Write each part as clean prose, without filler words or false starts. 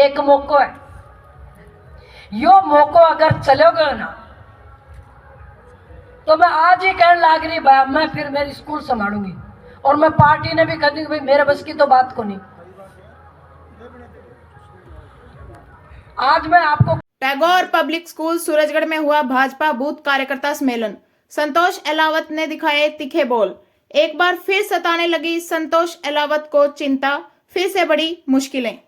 एक मौको है, यो मौको अगर चलोगे ना तो मैं आज ही कहने लाग रही भाई मैं फिर मेरी स्कूल संभालूंगी, और मैं पार्टी ने भी कह दी भाई मेरे बस की तो बात को नहीं। आज मैं आपको टैगोर पब्लिक स्कूल सूरजगढ़ में हुआ भाजपा बूथ कार्यकर्ता सम्मेलन। संतोष अहलावत ने दिखाए तीखे बोल। एक बार फिर सताने लगी संतोष अहलावत को चिंता, फिर से बड़ी मुश्किलें।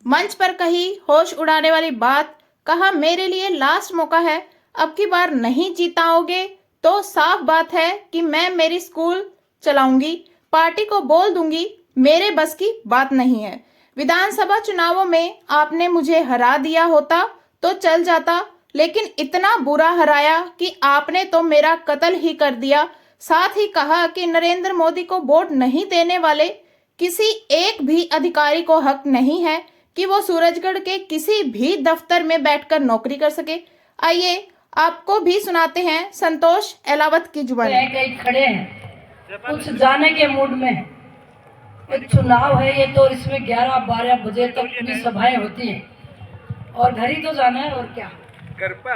मंच पर कही होश उड़ाने वाली बात, कहा मेरे लिए लास्ट मौका है, अब की बार नहीं जीताओगे तो साफ बात है कि मैं मेरी स्कूल चलाऊंगी, पार्टी को बोल दूंगी मेरे बस की बात नहीं है। विधानसभा चुनावों में आपने मुझे हरा दिया होता तो चल जाता, लेकिन इतना बुरा हराया कि आपने तो मेरा कत्ल ही कर दिया। साथ ही कहा कि नरेंद्र मोदी को वोट नहीं देने वाले किसी एक भी अधिकारी को हक नहीं है कि वो सूरजगढ़ के किसी भी दफ्तर में बैठकर नौकरी कर सके। आइए आपको भी सुनाते हैं संतोष अहलावत की जुबानी। कई खड़े हैं, कुछ जाने के मूड में है। एक चुनाव है ये, तो इसमें 11-12 बजे तक पूरी सभाएं होती हैं और घर ही तो जाना है, और क्या घर पे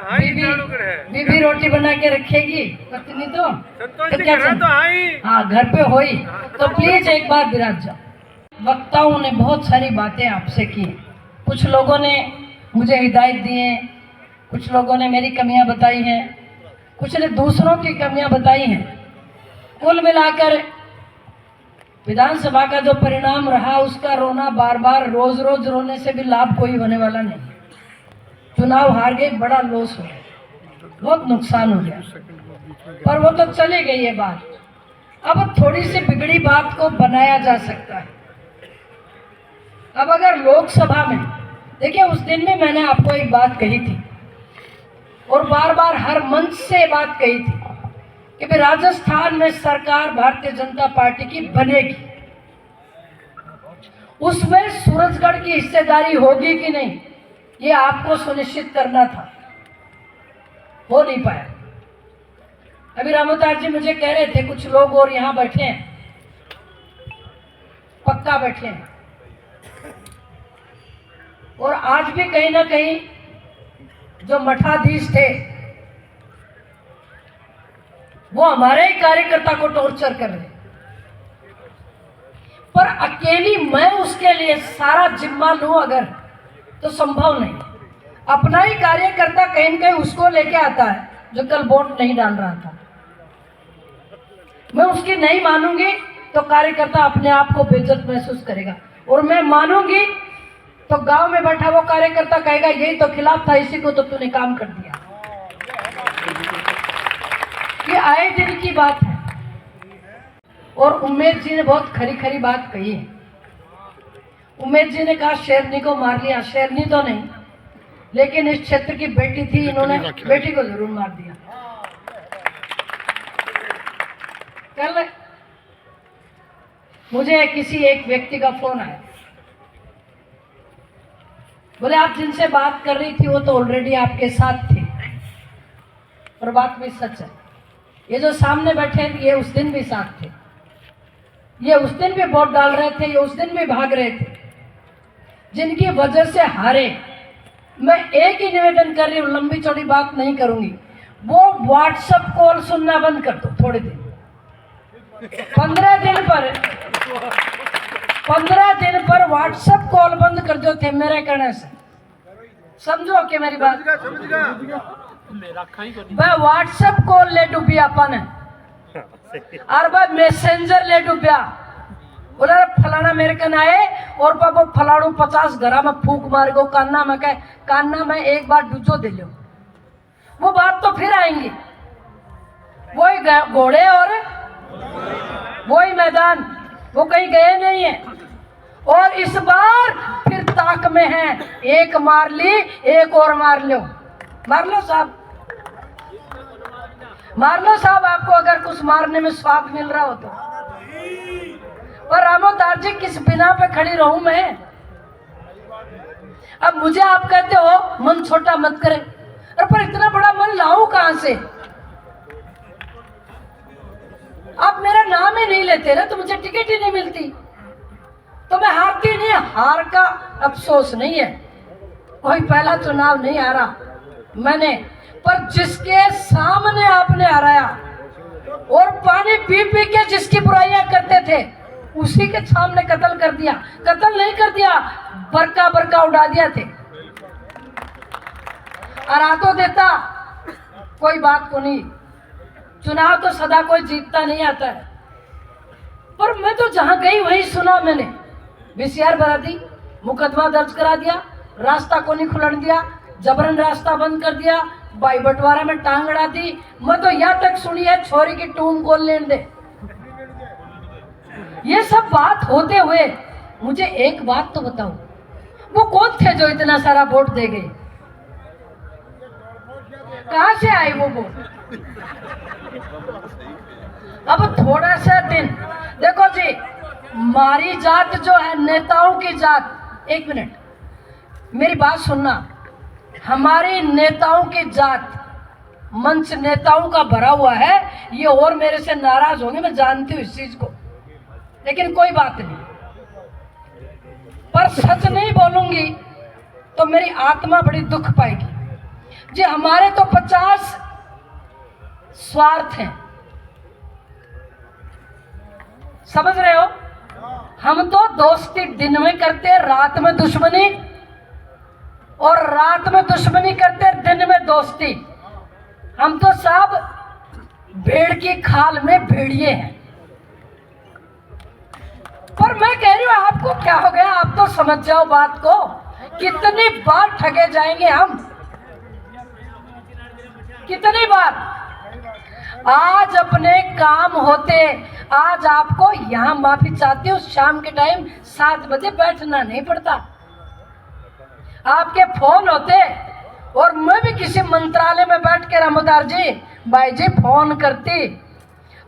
बीबी रोटी बना के रखेगी, पत्नी तो क्या हाँ घर पे हो ही, तो प्लीज एक बार विराज जाओ। वक्ताओं ने बहुत सारी बातें आपसे की, कुछ लोगों ने मुझे हिदायत दी है, कुछ लोगों ने मेरी कमियां बताई हैं, कुछ ने दूसरों की कमियां बताई हैं। कुल मिलाकर विधानसभा का जो परिणाम रहा उसका रोना बार बार रोज रोज रोने से भी लाभ कोई होने वाला नहीं। चुनाव हार गए, बड़ा लॉस हो गया, बहुत नुकसान हो गया, पर वो तो चली गई है बात। अब थोड़ी सी बिगड़ी बात को बनाया जा सकता है। अब अगर लोकसभा में देखिए, उस दिन में मैंने आपको एक बात कही थी और बार बार हर मंच से बात कही थी कि भाई राजस्थान में सरकार भारतीय जनता पार्टी की बनेगी, उसमें सूरजगढ़ की हिस्सेदारी होगी कि नहीं ये आपको सुनिश्चित करना था, हो नहीं पाया। अभी रामोतार जी मुझे कह रहे थे कुछ लोग और यहाँ बैठे हैं, पक्का बैठे हैं, और आज भी कहीं ना कहीं जो मठाधीश थे वो हमारे ही कार्यकर्ता को टॉर्चर कर रहे, पर अकेली मैं उसके लिए सारा जिम्मा लूं अगर, तो संभव नहीं। अपना ही कार्यकर्ता कहीं न कहीं उसको लेके आता है जो कल वोट नहीं डाल रहा था। मैं उसकी नहीं मानूंगी तो कार्यकर्ता अपने आप को बेइज्जत महसूस करेगा, और मैं मानूंगी तो गांव में बैठा वो कार्यकर्ता कहेगा यही तो खिलाफ था, इसी को तो तूने काम कर दिया। ये आए दिन की बात है। और उमेश जी ने बहुत खरी खरी बात कही है। उमेश जी ने कहा शेरनी को मार लिया, शेरनी तो नहीं, लेकिन इस क्षेत्र की बेटी थी, इन्होंने बेटी को जरूर मार दिया। कल मुझे किसी एक व्यक्ति का फोन आया, बोले आप जिनसे बात कर रही थी वो तो ऑलरेडी आपके साथ थे, और बात भी सच है। ये जो सामने बैठे हैं ये उस दिन भी साथ थे, ये उस दिन भी वोट डाल रहे थे, ये उस दिन भी भाग रहे थे, जिनकी वजह से हारे। मैं एक ही निवेदन कर रही हूँ, लंबी चौड़ी बात नहीं करूंगी, वो व्हाट्सएप कॉल सुनना बंद कर दो थोड़े दिन, 15 दिन पर व्हाट्सएप कॉल बंद कर दो थे मेरे कहने से। समझो कि मेरी बात, भाई व्हाट्सएप कॉल ले डूबी अपन, और भाई मैसेंजर ले डूबा। बोला फलाना मेरे कन आए और पापा फलाणु 50 घरा में फूक मार गो कान्ना में, कहे कान्ना में एक बार डूजो दे लो, वो बात तो फिर आएंगी, वही घोड़े और वही मैदान, वो कहीं गए नहीं है। और इस बार फिर ताक में है, एक मार ली एक और मार लो, मार लो साहब, मार लो साहब, आपको अगर कुछ मारने में स्वाद मिल रहा हो तो। और रामोदार जी किस बिना पे खड़ी रहूं मैं? अब मुझे आप कहते हो मन छोटा मत करे, अरे पर इतना बड़ा मन लाऊं कहां से? आप मेरा नाम ही नहीं लेते ना तो मुझे टिकट ही नहीं मिलती, तो मैं हारती नहीं, हार का अफसोस नहीं है, कोई पहला चुनाव नहीं हारा मैंने, पर जिसके सामने आपने हराया और पानी पी पी के जिसकी बुराइयां करते थे उसी के सामने कत्ल कर दिया। कत्ल नहीं कर दिया, बरका बरका उड़ा दिया थे। हरा तो देता, कोई बात को नहीं, चुनाव तो सदा कोई जीतता नहीं आता है। पर मैं तो जहां गई वहीं सुना मैंने, VCR बना दी, मुकदमा दर्ज करा दिया, रास्ता को नहीं खुलन दिया, जबरन रास्ता बंद कर दिया, भाई बंटवारा में टांग अड़ा दी। मैं तो यहाँ तक सुनी है छोरी की टूम खोल लेने दे। ये सब बात होते हुए मुझे एक बात तो बताओ, वो कौन थे जो इतना सारा वोट दे गए? कहां से आए वो वोट? अब थोड़ा सा दिन देखो जी, हमारी जात जो है नेताओं की जात, एक मिनट मेरी बात सुनना, हमारी नेताओं की जात मंच नेताओं का भरा हुआ है। ये और मेरे से नाराज होंगे, मैं जानती हूँ इस चीज को, लेकिन कोई बात नहीं। पर सच नहीं बोलूंगी तो मेरी आत्मा बड़ी दुख पाएगी जी। हमारे तो 50 स्वार्थ हैं, समझ रहे हो? हम तो दोस्ती दिन में करते, रात में दुश्मनी, और रात में दुश्मनी करते, दिन में दोस्ती। हम तो सब भेड़ की खाल में भेड़िए हैं। पर मैं कह रही हूं आपको क्या हो गया, आप तो समझ जाओ बात को। कितनी बार ठगे जाएंगे हम, कितनी बार? आज अपने काम होते, आज आपको यहां माफी चाहती हूँ, शाम के टाइम 7 बजे बैठना नहीं पड़ता। आपके फोन होते और मैं भी किसी मंत्रालय में बैठ के रामोदार जी भाई जी फोन करती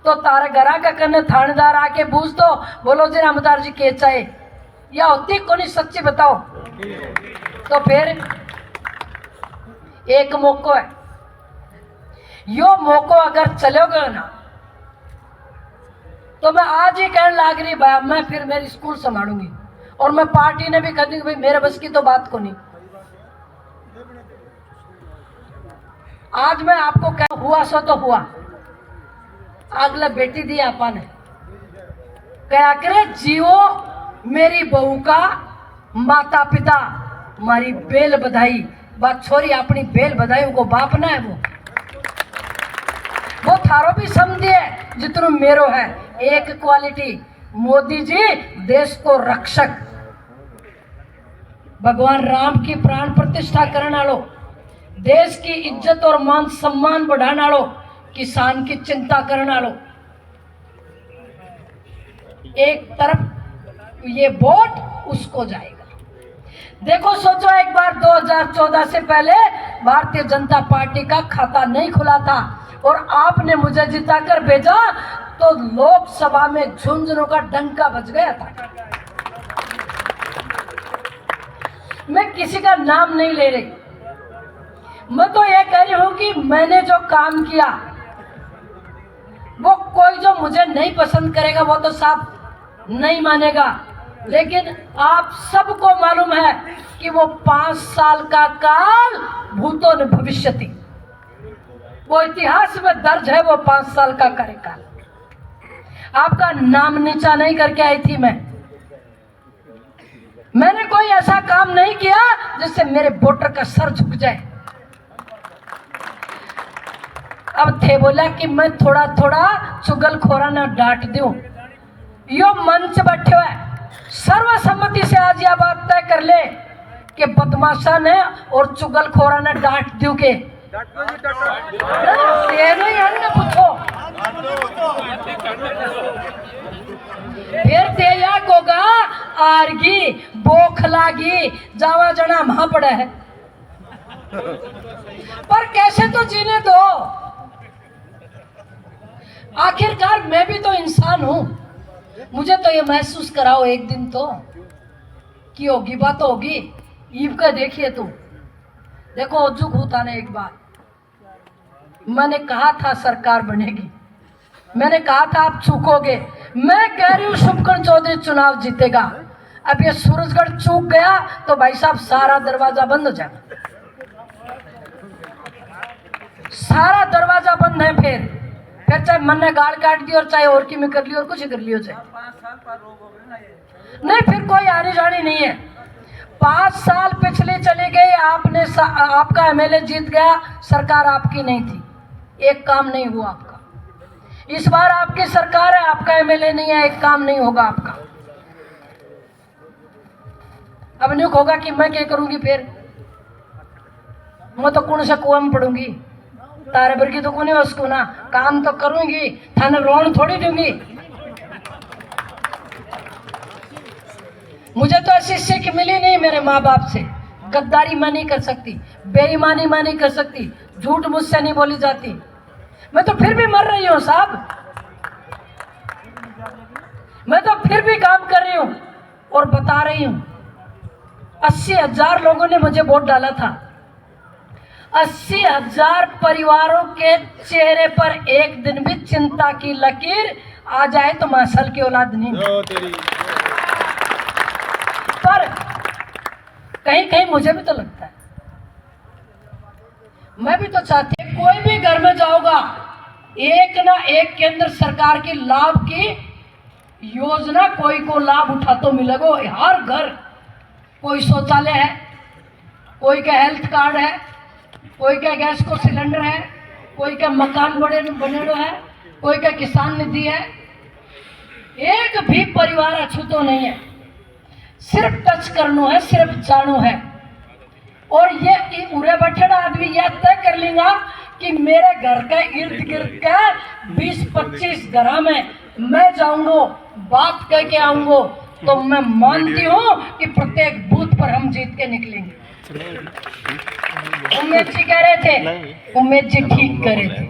तो तारे घरा का कन्ने थानेदार आके पूछ दो, बोलो जी रामोदार जी के चाहे, या होती को नहीं, सच्ची बताओ। तो फिर एक मौको है, यो मौको अगर चलोगे ना तो मैं आज ही कहने लाग रही भाई, मैं फिर मेरी स्कूल संभालूंगी, और मैं पार्टी ने भी कह दी भाई मेरे बस की तो बात को नहीं। आज मैं आपको कह, हुआ सो तो हुआ, अगला बेटी दी आपा ने क्या करे, जियो मेरी बहू का माता पिता, मारी बेल बधाई। बात छोरी अपनी बेल बधाई, उनको बाप ना है वो थारो भी समझिए जितनो मेरो है। एक क्वालिटी, मोदी जी देश को रक्षक, भगवान राम की प्राण प्रतिष्ठा करने वालों, देश की इज्जत और मान सम्मान बढ़ाने वालों, किसान की चिंता करने वालों। एक तरफ ये वोट उसको जाएगा। देखो सोचो, एक बार 2014 से पहले भारतीय जनता पार्टी का खाता नहीं खुला था और आपने मुझे जिताकर भेजा तो लोकसभा में झुंझुनों का डंका बज गया था। मैं किसी का नाम नहीं ले रही, मैं तो ये कह रही हूं कि मैंने जो काम किया वो कोई जो मुझे नहीं पसंद करेगा वो तो साफ नहीं मानेगा, लेकिन आप सबको मालूम है कि वो 5 साल का काल भूतो न भविष्यति, वो इतिहास में दर्ज है, वो 5 साल का कार्यकाल। आपका नाम नीचा नहीं करके आई थी मैंने कोई ऐसा काम नहीं किया जिससे मेरे वोटर का सर झुक जाए। अब थे बोला कि मैं थोड़ा थोड़ा चुगलखोरा न डांट दूं, यो मंच बैठे हुए सर्वसम्मति से आज यह बात तय कर ले कि बदमाशा ने और चुगलखोरा ने डांट दू के पूछो, फिर तेया कोगा आरगी बोखलागी जावा जना वहां पड़ा है, पर कैसे तो जीने दो। आखिरकार मैं भी तो इंसान हूं, मुझे तो ये महसूस कराओ एक दिन तो कि होगी बात होगी। ईब का देखिए तुम, देखो उज्जुक होता ने एक बार मैंने कहा था सरकार बनेगी, मैंने कहा था आप चूकोगे, मैं कह रही हूं शुभकरण चौधरी चुनाव जीतेगा। अब ये सूरजगढ़ चूक गया तो भाई साहब सारा दरवाजा बंद हो जाएगा, सारा दरवाजा बंद है। फिर चाहे मन ने गाल काट दी और चाहे और की में कर ली और कुछ कर लियो चाहे नहीं, फिर कोई आनी जानी नहीं है। 5 साल पिछले चले गए, आपका एमएलए जीत गया, सरकार आपकी नहीं थी, एक काम नहीं हुआ आपका। इस बार आपकी सरकार है, आपका एमएलए नहीं है, एक काम नहीं होगा आपका। अब नहीं होगा कि मैं क्या करूंगी, फिर मैं तो कौन सा कुआं में पड़ूंगी, तारे भर की तो कौन है उसको ना, काम तो करूंगी, थाने रोन थोड़ी दूंगी। मुझे तो ऐसी सीख मिली नहीं मेरे माँ बाप से, गद्दारी मैं नहीं कर सकती, बेईमानी मैं नहीं कर सकती, झूठ मुझसे नहीं बोली जाती। मैं तो फिर भी मर रही हूँ साहब, मैं तो फिर भी काम कर रही हूँ और बता रही हूँ। 80,000 लोगों ने मुझे वोट डाला था, 80,000 परिवारों के चेहरे पर एक दिन भी चिंता की लकीर आ जाए तो मासल की औलाद नहीं। पर कहीं कहीं मुझे भी तो लगता है, मैं भी तो चाहती हूँ कोई भी घर में जाओगा एक ना एक केंद्र सरकार की लाभ की योजना कोई को लाभ उठा तो मिलेगा। हर घर कोई शौचालय है, कोई का हेल्थ कार्ड है, कोई का गैस को सिलेंडर है, कोई का मकान बने है, कोई का किसान निधि है। एक भी परिवार अछूतो नहीं है, सिर्फ टच करनो है, सिर्फ जानू है। और ये उरे बैठे आदमी यह तय कर लेगा कि मेरे घर के इर्द गिर्द के 20-25 घर में मैं जाऊंगा, बात कह के आऊंगा, तो मैं मानती हूँ कि प्रत्येक बूथ पर हम जीत के निकलेंगे। उमेश जी कह रहे थे, उमेश जी ठीक कह रहे थे।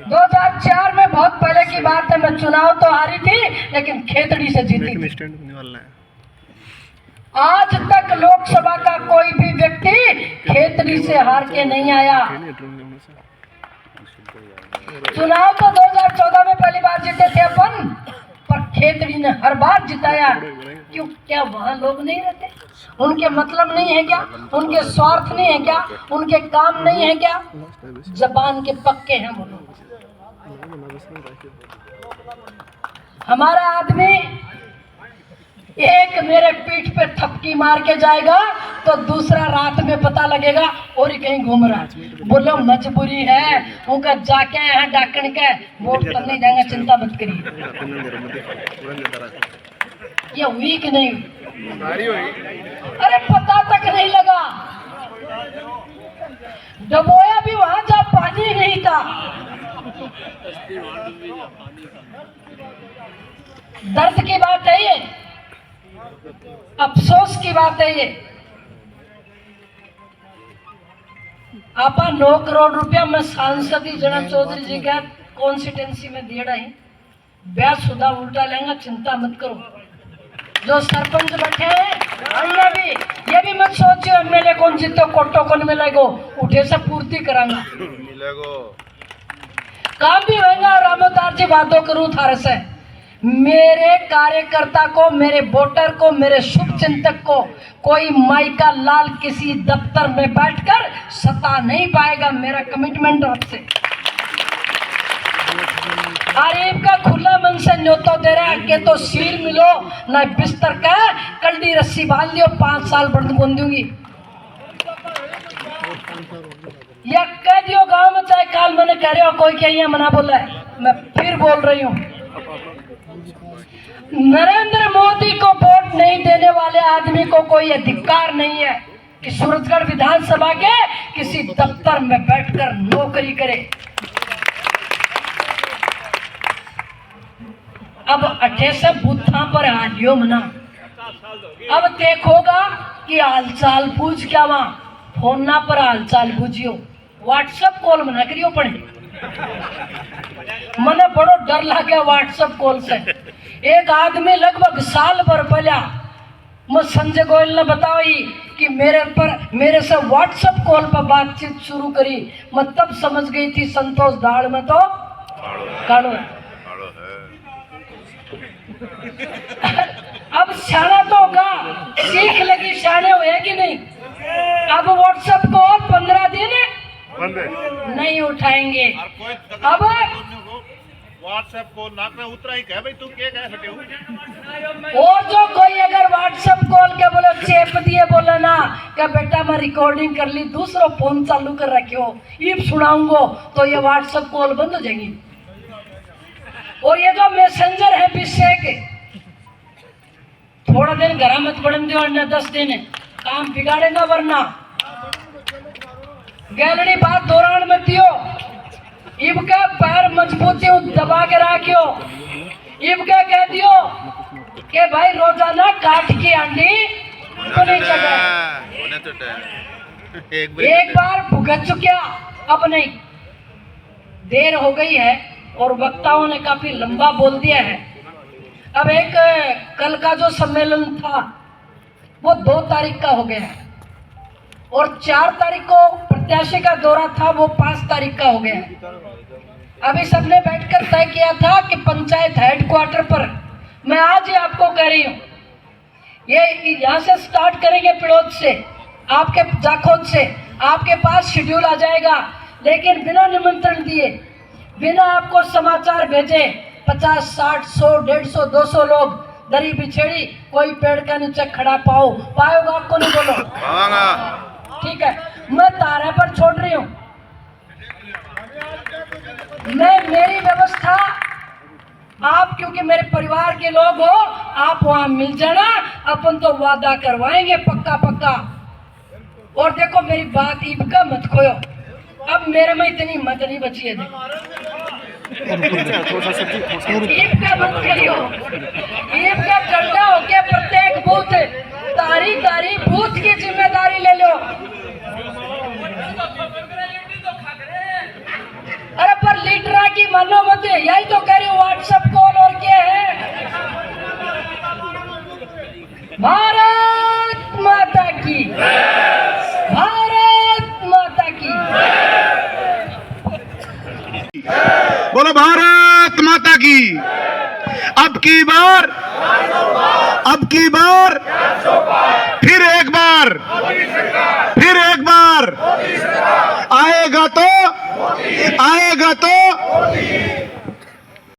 2004 में बहुत पहले की बात है, मैं चुनाव तो हारी थी लेकिन खेतड़ी से जीती थी। आज तक लोकसभा का कोई भी व्यक्ति खेतड़ी से हार के नहीं आया। चुनाव तो 2014 में पहली बार जीते थे अपन, पर खेतड़ी ने हर बार जिताया। क्यों? क्या वहाँ लोग नहीं रहते? उनके मतलब नहीं है क्या? उनके स्वार्थ नहीं है क्या? उनके काम नहीं है क्या? जबान के पक्के हैं वो लोग। हमारा आदमी एक मेरे पीठ पे थपकी मार के जाएगा तो दूसरा रात में पता लगेगा और ही कहीं घूम रहा है। बोलो मजबूरी है, उनका जाके यहाँ डाकन के वोट करने जाएंगे, चिंता मत करिए। ये हुई कि नहीं? अरे पता तक नहीं लगा, डबोया भी वहां जा पानी नहीं था। दर्द की बात है ये, अफसोस की बात है ये। आपा 9 करोड़ रुपया मैं सांसद ही जना चौधरी जी का कॉन्स्टिट्यूंसी में दिया है, ब्याज सुधा उल्टा लेंगे, चिंता मत करो। जो सरपंच बैठे हैं हमने भी ये भी मत सोचो एमएलए कौन जीतो कोटो कौन मिलेगो, उठे से पूर्ति करांगा, काम भी होगा। और रामोदार जी बातों करूं थारे से, मेरे कार्यकर्ता को, मेरे वोटर को, मेरे शुभ चिंतक को कोई माई का लाल किसी दफ्तर में बैठकर सता नहीं पाएगा। मेरा कमिटमेंट आपसे। गरीब का खुला मन से न्योतो दे रहा है कि तो सीर मिलो ना बिस्तर का कल्डी रस्सी बांध लियो, 5 साल बंद बोल दूंगी या कह दियो गांव में, चाहे काल मैंने कह रहे हो कोई क्या यहाँ मना बोला है। मैं फिर बोल रही हूँ, नरेंद्र मोदी को वोट नहीं देने वाले आदमी को कोई अधिकार नहीं है कि सूरजगढ़ विधानसभा के किसी दफ्तर में बैठकर नौकरी करे। अब 28 बूथा पर हालियो मना, अब देखोगा कि हालचाल पूछ क्या वहां फोन पर हालचाल पूछियो, व्हाट्सएप कॉल मना करियो पड़े। मने बड़ो डर लगे व्हाट्सएप कॉल से। एक आदमी लगभग साल भर पहले मैं संजय गोयल ने बताई कि मेरे से व्हाट्सएप कॉल पर बातचीत शुरू करी। मैं तब समझ गई थी संतोष दाड़ में तो काड़ो है। अब शाना तो होगा, सीख लगी, शाने हुए कि नहीं। अब व्हाट्सएप कॉल 15 दिन नहीं उठाएंगे। अब व्हाट्सएप कॉल नाक उतरा ही कह भाई तू क्या कह सके और जो कोई अगर व्हाट्सएप कॉल के बोले चेप दिए बोले ना कि बेटा मैं रिकॉर्डिंग कर ली, दूसरा फोन चालू कर रखियो, ये सुनाऊंगो, तो ये व्हाट्सएप कॉल बंद हो जाएगी। और ये जो मैसेंजर है विषय के, थोड़ा दिन घर मत पड़न दियो, 10 दिन काम बिगाड़ेगा, वरना गैलरी बात दौरान मत दियो। इबका पैर मजबूती दबा के रखियो। इबका कह दियो कि भाई रोजाना काट की अंडी तो नहीं चढ़ा, एक बार भुगत चुकिया, अब नहीं, देर हो गई है और वक्ताओं ने काफी लंबा बोल दिया है। अब एक कल का जो सम्मेलन था वो 2 तारीख का हो गया है और 4 तारीख को प्रत्याशी का दौरा था, वो 5 तारीख का हो गया है। अभी सबने बैठकर तय किया था कि पंचायत हेडक्वार्टर पर, मैं आज ही आपको कह रही हूँ, ये यहाँ से स्टार्ट करेंगे पिड़ोद से, आपके जाखोद से, आपके पास शेड्यूल आ जाएगा, लेकिन बिना निमंत्रण दिए, बिना आपको समाचार भेजे 50, 60, 100, 150, 200 लोग दरी बिछेड़ी, कोई पेड़ का नीचे खड़ा पाओगा आपको नहीं, बोलो ठीक है। मैं तारे पर छोड़ रही हूँ, मेरी व्यवस्था, आप क्योंकि मेरे परिवार के लोग हो, आप वहां मिल जाना, अपन तो वादा करवाएंगे पक्का पक्का। और देखो मेरी बात ईब का मत खोयो, अब मेरे में इतनी मत नहीं बची है, ईब का मत करियो, ईब का डंडा होके प्रत्येक बूथ तारी बूथ की जिम्मेदारी ले लो। अरे पर लीडरा की मानो मत, यही तो कह रही हूँ, व्हाट्सएप कॉल और क्या है। भारत माता की, भारत माता की, बोलो भारत माता की। अब की बार फिर एक बार आएगा तो